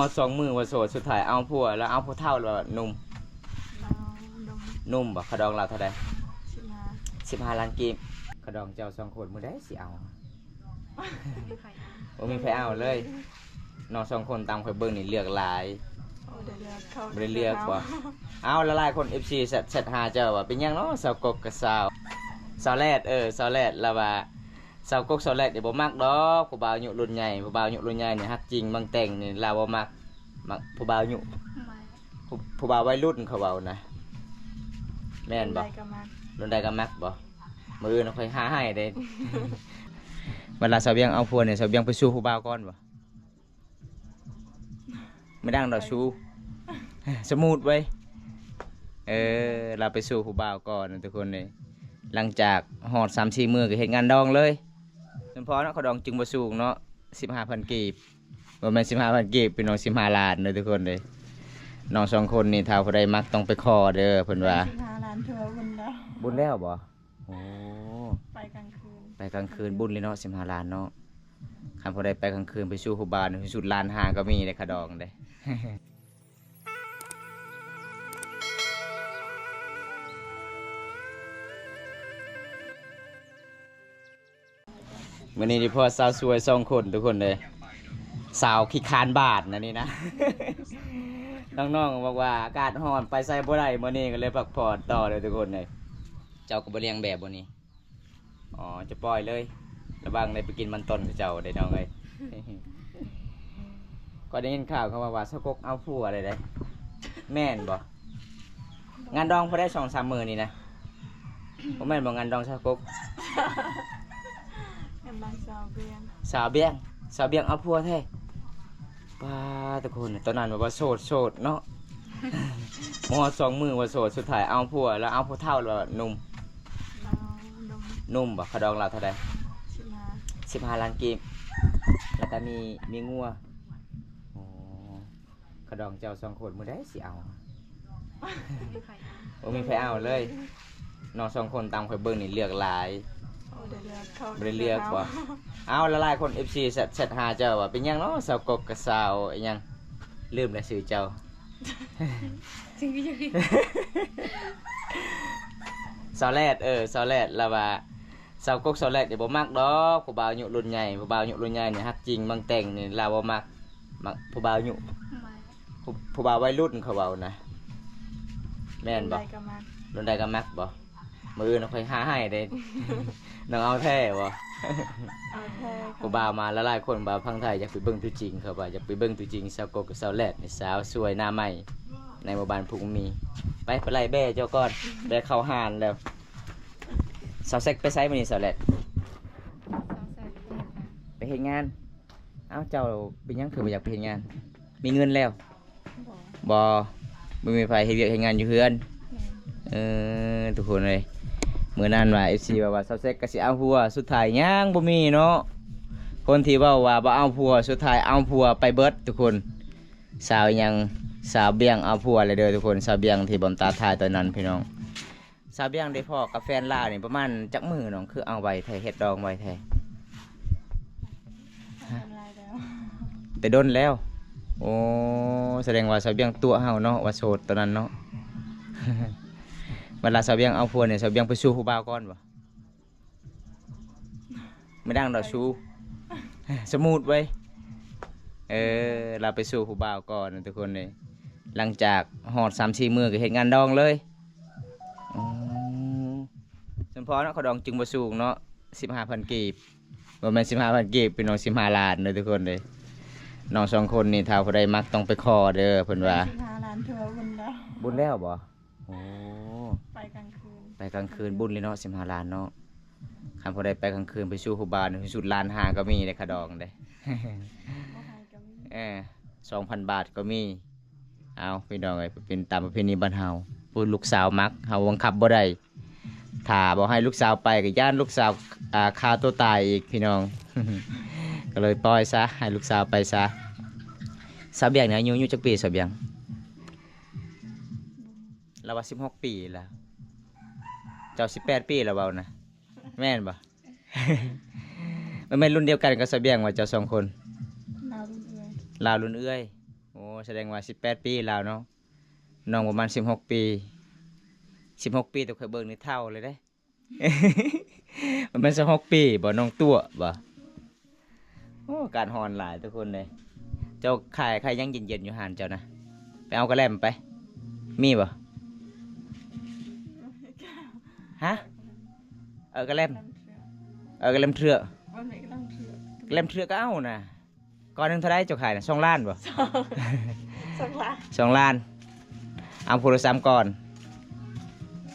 เอาสองมือว่าโสดสุดท้ายเอาผัวแล้วเอาผู้เท่าแล้วนุ่มนุ่มบ่ขะดองเราเท่าใด15 ล้านกีบขะดองเจ้าสองคนมื้อใดสิเอาบ่มีใครเอาเลยน้องสองคนตามข่อยเบิ่งนี่เลือกหลายบ่ได้เลือกบ่เอาละลายคน FC เซตหาเจ้าว่าเป็นหยังเนาะสาวกกกับสาวแรดสาวแรดแล้วว่าสาวกกสาวแรดนี่บ่มักดอกผู้บ่าวอายุรุ่นใหญ่ผู้บ่าวอายุรุ่นใหญ่นี่ฮักจริงบางแต่งนี่ลาวบ่มักผู้บ่าวอายุผู้บ่าววัยรุ่นเขาเว้านะแม่นบ่รุ่นใดก็มักบ่มื้ออื่นค่อยหาให้เด้ เวลาสาวเบียงเอาผัวเนี่ยสาวเบียงไปสู้ผู้บ่าวก่อนบ่ไม่ดังดอกชูสมูทไว้เราไปสู้ผู้บ่าวก่อนทุกคนเลยหลังจากหอด3-4 มื้อก็เฮ็ดงานดองเลยจนพอเนาะเขาดองจึงบ่สูงเนาะ15,000 กีบบ่แม่น15,000 กีบเป็นน้อง15 ล้านเลยทุกคนเลยน้อง2 คนนี่ถ้าผู้ใดมักต้องไปขอเด้อเพิ่นว่า15 ล้านทัวร์บุญแล้ว บุญแล้วบ่โอ้ ไปกลางคืนไปกลางคืนบุญเลยเนาะ15 ล้านเนาะคันผู้ใดไปกลางคืนไปสู้ผู้บ่าวนี่สุด1.5 ล้านก็มีในเขาดองเด้ วันนี้พ่อสาวสวย2 คนทุกคนเลยสาวขี้คานบาทนะนี่นะ น้องๆบอกว่าอากาศร้อนไปใส่บ่ได้มื้อนี้ก็เลยพักผ่อนต่อเลยทุกคนเลยเจ้าก็บ่เลี้ยงแบบบ่นี้อ๋อจะปล่อยเลยระวังได้ไปกินมันต้นกับเจ้าได้น้องเอ้ย ก็ได้ยินข่าวเขาว่าสะกกเอาผัวอะไรได้แม่นบ่งานดองพอได้2-3 มื้อนี่นะบ่แม่นบ่งานดองสะกกสาวเบียงเอาผัวแท้ป้าทุกคนตอนนั้นว่าโสดเนาะ มอ2 มือว่าโสดสุดท้ายเอาผัวแล้วเอาผู้เท่าแล้วนุ่มบ่ขะดองเราเท่าใด15 ล้านกีบแล้วก็มีงัวโอ้ขะดองเจ้า2 คนมื้อใดสิเอาบ่มีใครเอาเลยน้อง2 คนตามข่อยเบิ่งนี่เลือกหลายบ่ได้เลือกบ่เอาละลายคน FC เซตหาเจ้าว่าเป็นหยังเนาะสาวกกกับสาวอีหยังลืมแล้วชื่อเจ้าจริงๆสาวแรดสาวแรดแล้วว่าสาวกกสาวแรดนี่บ่มักดอกผู้บ่าวอายุรุ่นใหญ่ผู้บ่าวอายุรุ่นใหญ่นี่ฮักจริงบางแต่งนี่ลาวบ่มักผู้บ่าวอายุผู้บ่าววัยรุ่นเขาเว้านะแม่นบ่รุ่นใดก็มักบ่มื้ออื่นค่อยหาให้เด้ น้องเอาแท้บ่ผู้บ่าวมาละลายคนบ่าวพังไทยอยากไปเบิ่งตัวจริงเขาว่าอยากไปเบิ่งตัวจริงสาวกกกับสาวแรดนี่สาวสวยหน้าใหม่ในหมู่บ้านพุ่งมีไปไล่แบ่เจ้าก่อนแบ่เข้าหานแล้วสาวแซกไปไสมื้อนี้สาวแรดไปเฮ็ดงานเอ้าเจ้าเป็นหยังคือบ่อยากไปเฮ็ดงานมีเงินแล้วบ่มีไผเฮ็ดเวียกเฮ็ดงานอยู่เฮือนทุกคนเลยมื้อนั้นว่า FC ว่าสาวแซกก็สิเอาผัวสุดท้ายยังบ่มีเนาะคนที่เว้าว่าบ่เอาผัวสุดท้ายเอาผัวไปเบิดทุกคนสาวยังสาวเบียงเอาผัวเลยเด้อทุกคนสาวเบียงที่บ่มตาทายตอนนั้นพี่น้องสาวเบียงได้พ่อกับแฟนลาวนี่ประมาณจักมื้อน้องคือเอาไว้แท้เฮ็ดดองไว้แท้แต่ดนแล้วโอ้แสดงว่าสาวเบียงตัวเฮาเนาะว่าโสดตอนนั้นเนาะ เวลาสาวเบียงเอาผัวเนี่ยสาวเบียงไปสู้ผู้บ่าวก่อนบ่ไม่ดังดอกชูสมูทไว้เราไปสู้ผู้บ่าวก่อนทุกคนเลยหลังจากหอด3-4 มื้อก็เฮ็ดงานดองเลยจนพอเนาะเขาดองจึงบ่สูงเนาะ15,000 กีบบ่แม่น15,000 กีบเป็นน้อง15 ล้านเลยทุกคนเลยน้อง2 คนนี่ถ้าผู้ใดมักต้องไปขอเด้อเพิ่นว่า15 ล้านทัวร์บุญแล้วบุญแล้วบ่โอ้ไปกลางคืนบุญเลยเนาะ15 ล้านเนาะคันผู้ใดไปกลางคืนไปสู้ผู้บ่าวนี่สุด1.5 ล้านก็มีในขะดองเด้ 2,000 บาทก็มีเอาพี่น้องเอ้ยเป็นตามประเพณีบ้านเฮาผู้ลูกสาวมักเฮาบังคับบ่ได้ถ้าบ่ให้ลูกสาวไปก็ย่านลูกสาวฆ่าตัวตายอีกพี่น้อง ก็เลยปล่อยซะให้ลูกสาวไปซะสาวเบียงเนี่ยอายุจักปีสาวเบียงเราว่า16 ปีแล้วเจ้า18 ปีแล้วเว้านะแม่นบ่ มันรุ่นเดียวกันกับสาวเบียงว่าเจ้า2 คนลาวรุ่นเอื้อยโอ้ อ้แสดงว่า18ปีแล้วเนาะน้องประมาณ16ปี16ปีแต่เคยเบิ่งในเท่าเลยเด้ มันเป็น16ปีบ่น้องตัวบ่โอ้การฮอนหลายทุกคนเลยเจ้าขายใครยังเย็นๆอยู่หานเจ้านะไปเอากระแลมไปมีบ่ฮะกระแลมกระแลมเถื่อ วันนี้กำลังเถื่อก ระแลมเถื่อก็เอานะก้อนหนึงเท่าไรเจ้าขายนะ2 ล้านบ่ สักละ 2 ล้านเอาพูละ3ก้อน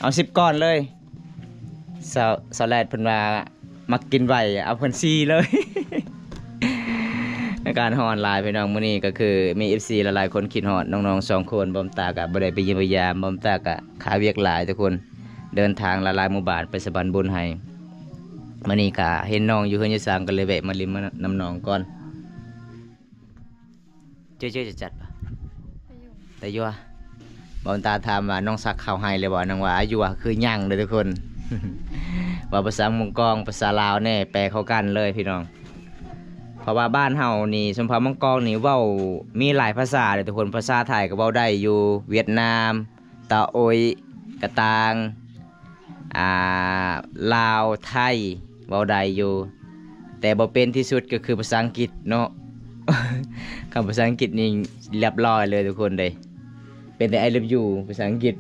เอา10ก้อนเลยสแลดเพิ่นว่ามักกินไวเอาเพิ่น4เลย ในการฮอนไลน์พี่น้องมื้อนี้ก็คือมี FC หลายๆคนคิดฮอดน้องๆ2คนบอมตาก็บ่ได้ไปเยี่ยมพยายามบอมตาก็ขาเวียกหลายทุกคนเดินทางหลายๆหมู่บ้านไปสะบันบุญให้มื้อนี้ก็เห็นน้องอยู่เฮือนอยู่ศางก็เลยแวะมาลิมน้ำน้องก่อนเจ๊ๆจะจัดปะแต่ยัวบอมตาถามว่าน้องซักข้าวให้เลยบ่น้องว่าอยู่ว่าคือหยังเด้อทุกคน ว่าภาษามงกองภาษาลาวแน่แปลเข้ากันเลยพี่น้องเพราะว่าบ้านเฮานี่สมภารมังกรนี่เว้ามีหลายภาษาเลยทุกคนภาษาไทยก็เว้าได้อยู่เวียดนามตาโอยกะตางลาวไทยเว้าได้อยู่แต่บ่เป็นที่สุดก็คือภาษาอังกฤษเนาะ คำภาษาอังกฤษนี่เรียบร้อยเลยทุกคนเลยเป็นแต่ I love you ภาษาอังกฤษ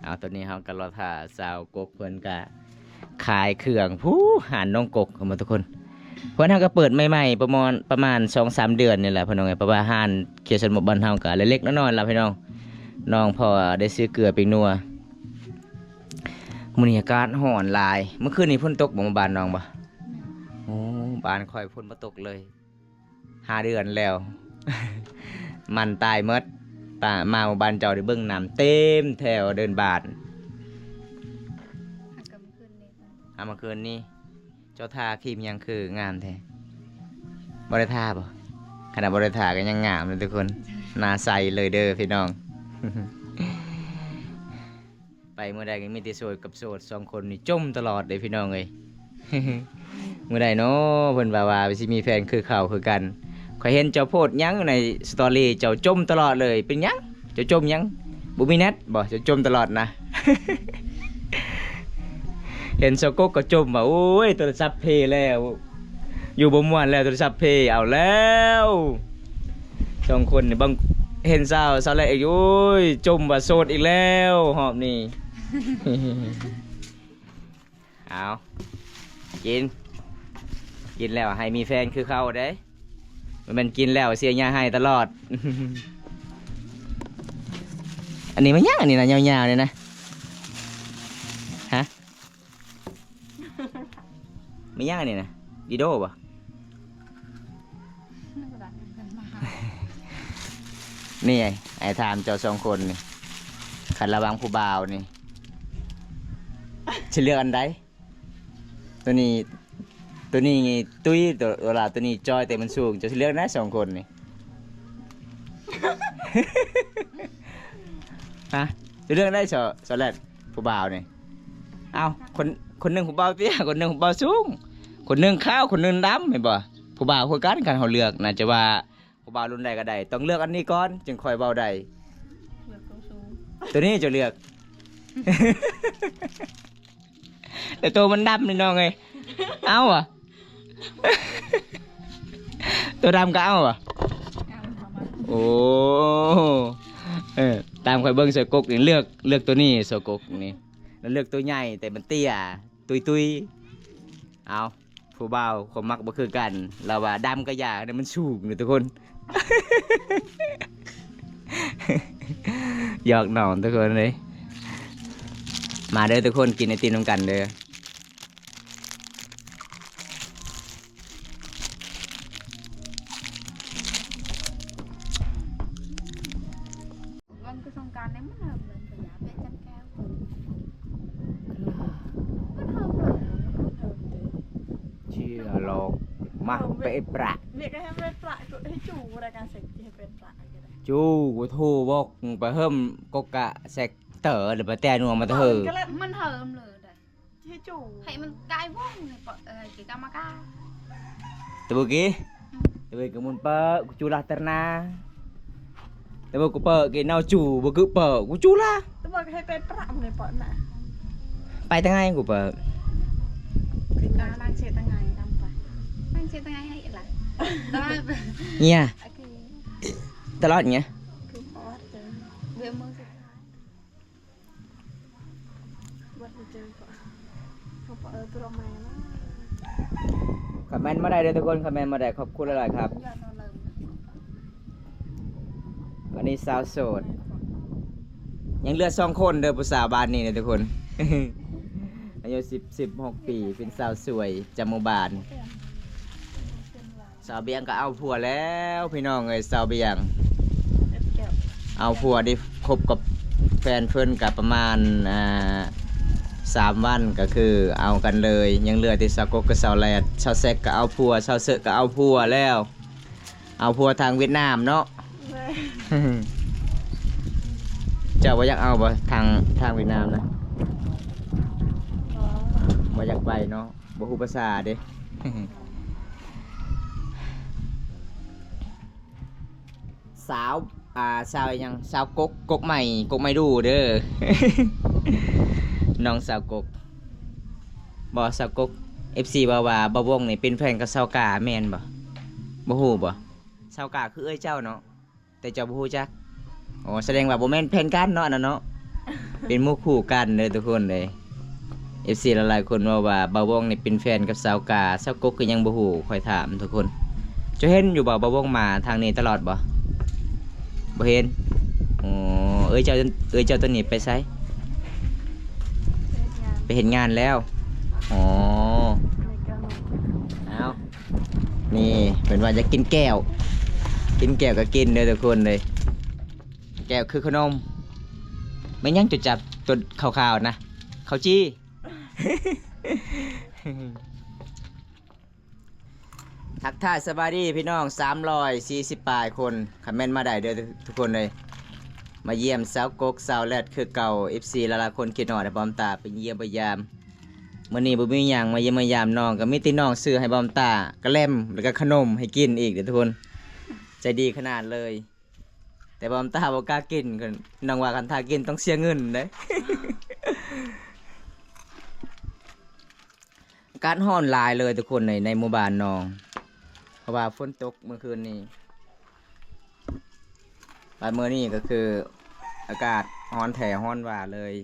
เอาตอนนี้เฮาก็รอท่าสาวกกเพิ่นก็ขายเครื่องผู้หานน้องกกเข้ามาทุกคนเพิ่นเฮาก็เปิดใหม่ๆประมาณ 2-3 เดือนนี่แหละพี่น้องเอ้ยเพราะว่าห้านเขียนสมุดบ้านเฮาก็เล็กๆน้อยๆล่ะพี่น้องน้องพอได้ซื้อเกลือไปนัวมื้อนี้อากาศร้อนหลายเมื่อคืนนี้ฝนตกบ่มาบ้านน้องบ่โอ้บ้านค่อยฝนบ่ตกเลย5 เดือนแล้ว มันตายหมดมาหมู่บ้านเจ้าได้เบิ่งน้ำเต็มแถวเดินบานเมื่อคืนนี้เจ้าทาครีมยังคืองามแท้บ่ได้ทาบ่ขนาดบ่ได้ทาก็ยังงามเลยทุกคนหน้าใสเลยเด้อพี่น้อง ไปเมื่อใดก็มีแต่โสดกับโสด2 คนนี่จมตลอดเลยพี่น้องเอ้ย เมื่อใดเนาะเพิ่นว่าสิมีแฟนคือเขาคือกันข้อยเห็นเจ้าโพสต์หยังในสตอรี่เจ้าจมตลอดเลยเป็นหยังเจ้าจมหยังบ่มีเน็ตบ่เจ้าจมตลอดนะ เห็นสกกก็จมว่าโอ้ยโทรศัพท์เพแล้วอยู่บ่ม่วนแล้วโทรศัพท์เพเอาแล้ว2 คนนี่บางเห็นสาวแลอีกโอ้ยจมว่าโสดอีกแล้วหอบนี่ เอากินแล้วให้มีแฟนคือเขาเด้มันกินแล้วเสียยาให้ตลอด อันนี้มันยากอันนี้นะยาวๆเลยนะฮะ ไม่ยากอันนี้นะดีโดป่ะ นี่ไอ้ถามเจ้า2 คนนี่ขันระวังผู้บ่าวนี่จะเลือกอันใดตัวนี้ตุ้ยตัวลาตัวนี้จอยแต่มันสูงจะเลือกนะ2 คนนี่ ฮะจะเลือกได้สอแรดผู้บ่าวนี่เอาคนหนึ่งผู้บ่าวเตี้ยคนหนึ่งผู้บ่าวสูงคนหนึ่งขาวคนหนึ่งดำเห็นป่ะผู้บ่าวคือกันเขาเลือกน่าจะว่าผู้บ่าวรุ่นใดก็ได้ต้องเลือกอันนี้ก่อนจึงค่อยเบาได้ เลือกสูง ตัวนี้จะเลือก แต่ตัวมันดำนี่น้องไงเอาอ่ะ ตัวดำก็เอาอ่ะ โอ้ตามคอยเบิ้งเสือกกนี่เลือกตัวนี้เสือกกนี่แล้วเลือกตัวใหญ่แต่มันเตี้ยตุยเอาผู้บ่าวความมักบ่คือกันเราว่าดำก็อยากแต่มันสูงนี่ทุกคน หยอกหนอนทุกคนเลยมาเด้อทุกคนกินไอติมนำกันเด้อ Vâng, cái sông can ném mất hợp lên phải giả bé chân cao. Mất hợp rồi. ๆ เชื่อโลกมาเปะประ เรียกให้เป็นปลาให้จู่รายการเสร็จให้เป็นปลาก็ได้ จูกูโทรบอกไปเพิ่มกกะแซกเต๋อหรือไปแต่นัวมาเถอะ Mình hợp lửa đây. ให้จู่ Hãy mình cài vong này, cái camera. ตัวเมื่อกี้ Tapi kemun pe kuculah terna. Tapi ku pe ke nau cu bo ku pe kuculah. ទៅមកឲ្យពេលប្រាក់នេះប៉ុណ្ណា Pai tangai ku pe. គឺការឡើងជាថ្ងៃតាមប៉ា Anh chơi tay hay là đó Nya, ok telot nya. គឺអត់ទៅ về mưa sẽ បាត់ទៅជើងក៏ប្រប្រម៉ែណា คอมเมนต์มาได้เลยทุกคนคอมเมนต์มาได้ขอบคุณหลายๆครับ giờ nó lớn อันนี้สาวโสด ยังเหลือ2คนเด้อผู้สาวบ้านนี้นะทุกคน อายุ16 ปีเป็นสาวสวยจำหมู่บ้าน สาวเบียงก็เอาผัวแล้วพี่น้องเอ้ยสาวเบียง អត់កែវ เอาผัวได้คบกับแฟนเพื่อนกับประมาณ3 วันก็คือเอากันเลย ยังเหลือที่สาวกกกับสาวแลดสาวแซกก็เอาผัวสาวเสอะก็เอาผัวแล้ว เอาผัวทางเวียดนามเนาะ เจ้าว่าอยากเอาบ่ทางเวียดนามนะบ่อยากไปเนาะบ่ฮู้ภาษาเด้ สาวสาวยังสาวกกใหม่ดูเด้อ น้องสาวกกบ่สาวกก FC บ่ว่าบ่วงนี่เป็นแฟนกับสาวกาแม่นบ่บ่ฮู้บ่สาวกาคือเอ้ยเจ้าเนาะแต่เจ้าบ่ฮู้จักอ๋อแสดงว่าบ่แม่นแฟนกันเนาะอันนั้นเนาะ เป็นหมู่คู่กันเด้อทุกคนเลย FC หลายๆคนว่าบ่วงนี่เป็นแฟนกับสาวกาสาวกกก็ยังบ่ฮู้ค่อยถามทุกคนจะเห็นอยู่บ่วงมาทางนี้ตลอดบ่บ่เห็นอ๋อเอ้ยเจ้าตัวนี้ไปไสไปเห็นงานแล้วอ๋อ ในการ เอานี่เป็นว่าจะกินแก้วก็กินเลยทุกคนเลย แก้วคือขนม ไม่ยังจุดจับตัวขาวๆนะข้าวจี้ ทักทายสบายดีพี่น้อง340 ปลายคนคอมเมนต์มาได้เด้อทุกคนเลย มาเยี่ยมสาวกกสาวแรดคือเก่า FC หลายๆคนคิดหน่อยแต่บอมตาไปเยี่ยมพยายามมื้อนี้บ่มีหยังมาเยี่ยมมายามน้องก็มีแต่น้องซื้อให้บอมตากระแลมแล้วก็ขนมให้กินอีกเด้อทุกคนใจดีขนาดเลย แต่บอมตาบ่กล้ากินก็น้องว่าคันถ้ากินต้องเสียเงินเด้ อากาศร้อนหลายเลยทุกคนในหมู่บ้านน้องเพราะว่าฝนตกเมื่อคืนนี้บ้านเมื่อนี้ก็คืออากาศร้อนแท้ร้อนว่าเลย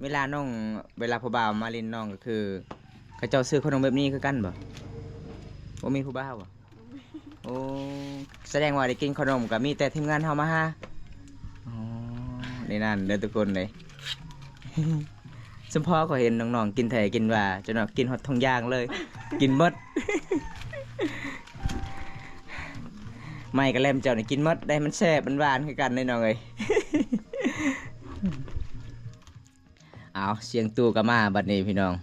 เวลาผู้บ่าวมาลินน้องก็คือเขาเจ้าซื้อขนมแบบนี้คือกันบ่บ่มีผู้บ่าวบ่โอ้แสดงว่าได้กินขนมก็มีแต่ทีมงานเฮามาหาอ๋อนี่นั่นเด้อทุกคนเลย สมพ่อก็เห็นน้องๆกินแท้กินว่าจนว่ากินฮอดทองย่างเลย กินหมด ไม่ก็แลมเจ้านี่กินหมดได้มันแซ่บมันหวานคือกันน้องเอ้ย เอาเสียงตู้ก็มาบัดนี้พี่น้อง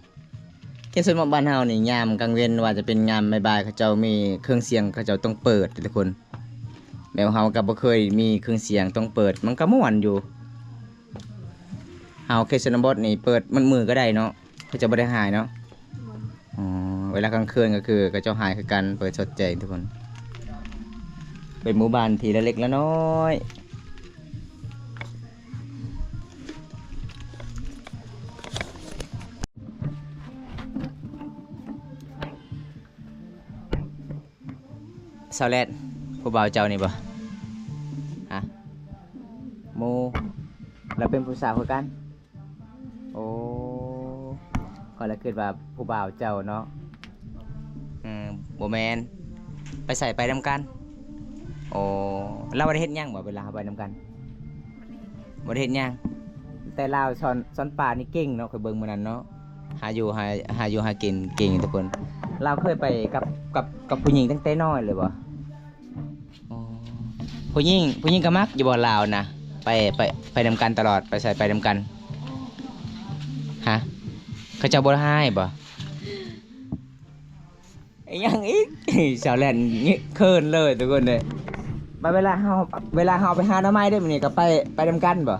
แค่ส่วนบ้านเฮานี่ยามกลางเว้นว่าจะเป็นยามบ่ายๆเขาเจ้ามีเครื่องเสียงเขาเจ้าต้องเปิดทุกคนแบบเฮาก็บ่เคยมีเครื่องเสียงต้องเปิดมันก็ม่วนอยู่เฮาแค่ชนบทนี่เปิดมันมือก็ได้เนาะเขาจะบ่ได้หายเนาะอ๋อเวลากลางคืนก็คือเขาเจ้าหายคือกันเปิดสดแจ้งทุกคนเป็นหมู่บ้านที่เล็กๆแล้วน้อยสาวแรดผู้บ่าวเจ้านี่บ่ฮะโมเราเป็นผู้สาวคือกันโอ้ก็แล้วคิดว่าผู้บ่าวเจ้าเนาะบ่แม่นไปใส่ไปนำกันโอ้เราบ่ได้เฮ็ดหยังบ่เวลาไปนำกันบ่ได้เฮ็ดหยังแต่ลาวสอนป่านี่เก่งเนาะเคยเบิ่งมื้อนั้นเนาะหาอยู่หากินเก่งทุกคนเราเคยไปกับผู้หญิงตั้งแต่น้อยเลยบ่ผู้หญิงก็มักอยู่บ่ลาวนะไปนำกันตลอดไปใส่ไปนำกันฮะเขาเจ้าบ่ให้บ่ไอ้ยังอีก สาวแลนนี่เคินเลยทุกคนเลยไป เวลาเฮาไปหาหน่อไม้ได้มื้อนี้ก็ไปนำกันบ่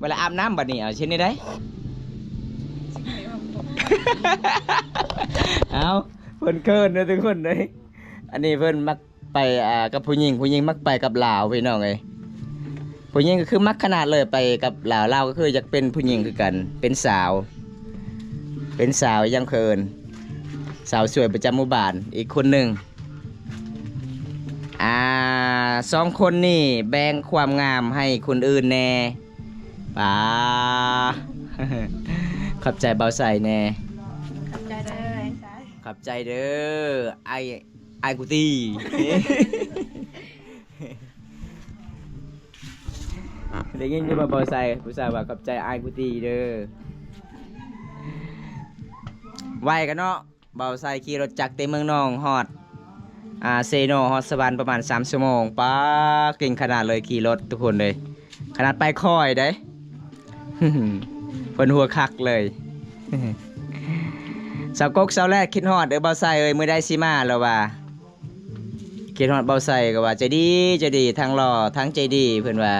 เวลาอาบน้ำบัดนี้เอาเช่นนี้ได้ เอาเพิ่นเคินเด้อทุกคนเด้ยอันนี้เพิ่นมักไปกับผู้หญิงมักไปกับลาวพี่น้องเอ้ยผู้หญิงก็คือมักขนาดเลยไปกับลาวก็คืออยากเป็นผู้หญิงคือกันเป็นสาวยังเคินสาวสวยประจำหมู่บ้านอีกคนหนึ่ง2 คนนี่แบ่งความงามให้คนอื่นแน่ป้า ขอบใจเบาใส่แน่ ขับใจได้เลยใช่ ขอบใจเด้อไอกูตี ได้ยินอยู่บ่เบาใส่ผู้สาวว่าขอบใจไอกูตีเด้อไวกันเนาะเบาใส่ขี่รถจักรเต็มเมืองนองฮอดเซโนฮอดสวรรค์ประมาณ3 ชั่วโมงป้าเก่งขนาดเลยขี่รถทุกคนเลยขนาดไปค่อยได้ เพิ่นหัวคักเลย สาวกกสาวแรกคิดฮอดเด้อเบาใส่เอ้ยมื้อได้สิมาแล้วว่าคิดฮอดเบาใส่ก็ว่าใจดีทั้งหล่อทั้งใจดีเพิ่นว่า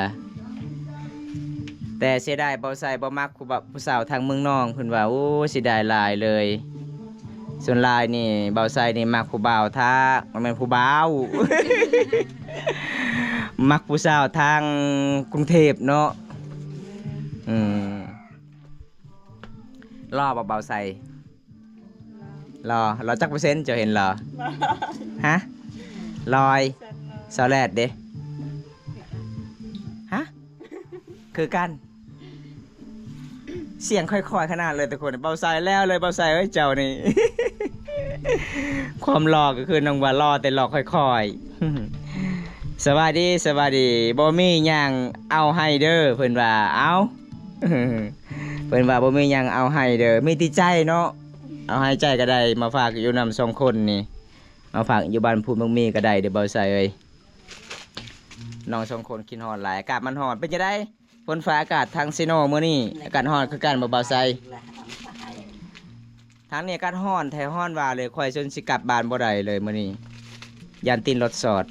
แต่เสียดายเบาใส่บ่มักผู้สาวทางเมืองนองเพิ่นว่าโอ้เสียดายหลายเลยส่วนหลายนี่เบาใส่นี่มักผู้บ่าวทางมันเป็นผู้บ่าว มักผู้สาวทางกรุงเทพเนาะรอเบาๆใส่รอจักเปอร์เซ็นต์จะเห็นเหรอฮะ100 ซอแลดเด้ฮะคือกันเสียงค่อยๆขนาดเลยทุกคนเบาใส่แล้วเลยเบาใส่เอ้ยเจ้านี่ ความรอก็คือน้องว่ารอแต่รอค่อยๆ สวัสดีบ่มีหยังเอาให้เด้อเพิ่นว่าเอา เพิ่นว่าบ่มีหยังเอาให้เด้อมีติใจเนาะเอาให้ใจก็ได้มาฝากอยู่นำ2 คนนี่มาฝากอยู่บ้านพูนบางมีก็ได้เด้อเบาใส่เอ้ยน้อง2 คนกินฮอดหลายอากาศมันฮอดเป็นจังได๋ฝนฟ้าอากาศทางซิโนมื้อนี้อากาศฮอดคือกันบ่เบาใส่ทางนี้อากาศฮ้อนแท้ฮ้อนว่าเลยค่อยจนสิกลับบ้านบ่ได้เลยมื้อนี้ยานตีนรถสอด